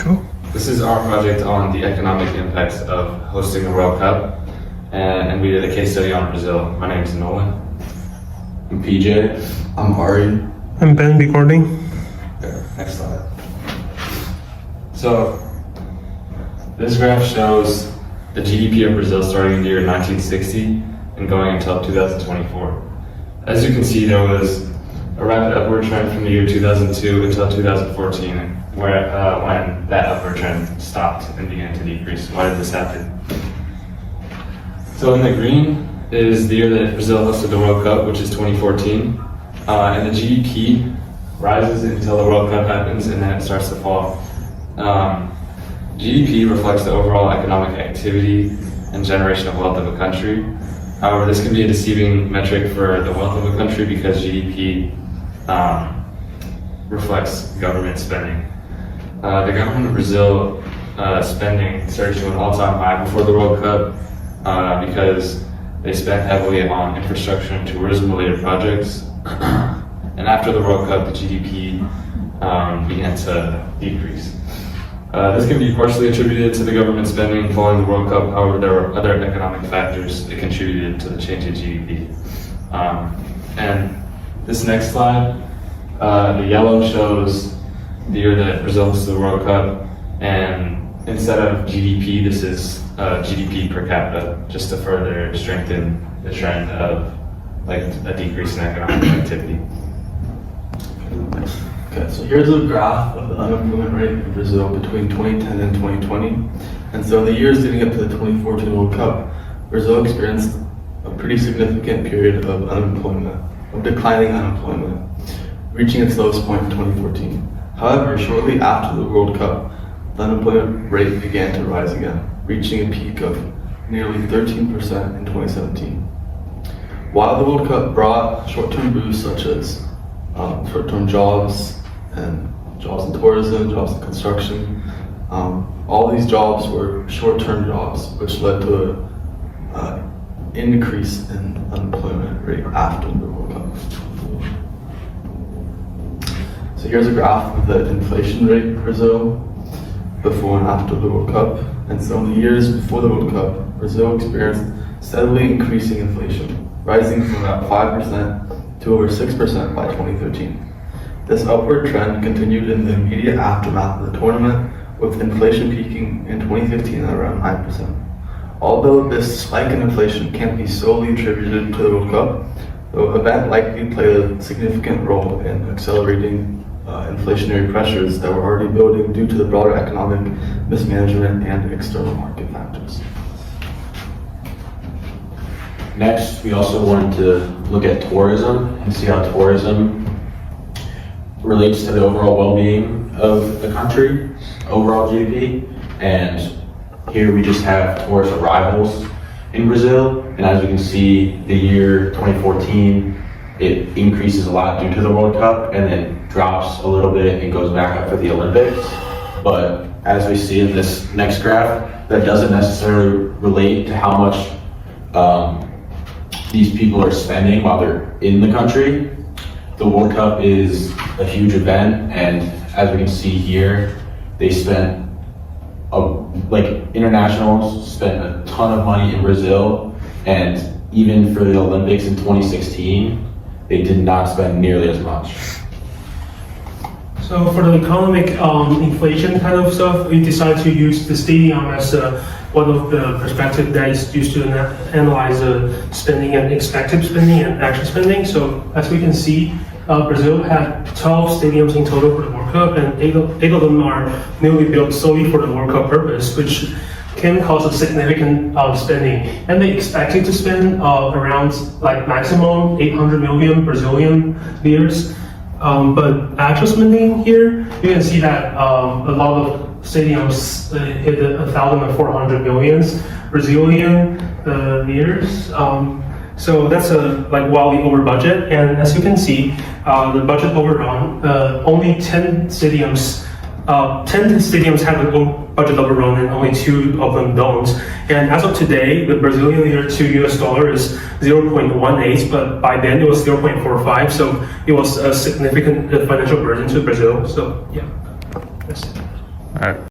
Cool. This is our project on the economic impacts of hosting the World Cup, and we did a case study on Brazil. My name is Nolan. I'm PJ. I'm Ari. I'm Ben recording. Okay, next slide. So, this graph shows the GDP of Brazil starting in the year 1960 and going until 2024. As you can see, there was a rapid upward trend from the year 2002 until 2014, when that upward trend stopped and began to decrease. Why did this happen? So in the green is the year that Brazil hosted the World Cup, which is 2014, and the GDP rises until the World Cup happens, and then it starts to fall. GDP reflects the overall economic activity and generation of wealth of a country. However, this can be a deceiving metric for the wealth of a country because GDP reflects government spending. The government of Brazil spending surged to an all-time high before the World Cup because they spent heavily on infrastructure and tourism-related projects. And after the World Cup, the GDP began to decrease. This can be partially attributed to the government spending following the World Cup. However, there are other economic factors that contributed to the change in GDP. And this next slide, the yellow shows the year that Brazil hosted the World Cup, and instead of GDP, this is GDP per capita, just to further strengthen the trend of like a decrease in economic activity. Okay, so here's a graph of the unemployment rate in Brazil between 2010 and 2020. And so in the years leading up to the 2014 World Cup, Brazil experienced a pretty significant period of declining unemployment, reaching its lowest point in 2014. However, shortly after the World Cup, the unemployment rate began to rise again, reaching a peak of nearly 13% in 2017. While the World Cup brought short-term boosts such as short-term jobs and jobs in tourism, jobs in construction, all these jobs were short-term jobs, which led to an increase in unemployment rate after the World Cup. So here's a graph of the inflation rate in Brazil before and after the World Cup. And so in the years before the World Cup, Brazil experienced steadily increasing inflation, rising from about 5% to over 6% by 2013. This upward trend continued in the immediate aftermath of the tournament, with inflation peaking in 2015 at around 9%. Although this spike in inflation can't be solely attributed to the World Cup, the event likely played a significant role in accelerating inflationary pressures that were already building due to the broader economic mismanagement and external market factors. Next, we also wanted to look at tourism and see how tourism relates to the overall well-being of the country, overall GDP. And here we just have tourist arrivals in Brazil. And as we can see, the year 2014, it increases a lot due to the World Cup and then drops a little bit and goes back up for the Olympics. But as we see in this next graph, that doesn't necessarily relate to how much these people are spending while they're in the country. The World Cup is a huge event, and as we can see here, they spent, internationals spent a ton of money in Brazil, and even for the Olympics in 2016, they did not spend nearly as much. So for the economic inflation kind of stuff, we decided to use the stadium as one of the perspectives that is used to analyze the spending and expected spending and actual spending. So as we can see, Brazil had 12 stadiums in total for the World Cup, and eight of them are newly built solely for the World Cup purpose, which can cause a significant spending. And they expected to spend around maximum 800 million Brazilian leaders. But actual spending here, you can see that a lot of stadiums hit 1,400 million Brazilian leaders. So that's wildly over budget. And as you can see, the budget overrun, only 10 stadiums have a budget overrun and only 2 of them don't. And as of today, the Brazilian lira to US dollar is 0.18, but by then it was 0.45. So it was a significant financial burden to Brazil. So yeah, that's it. All right.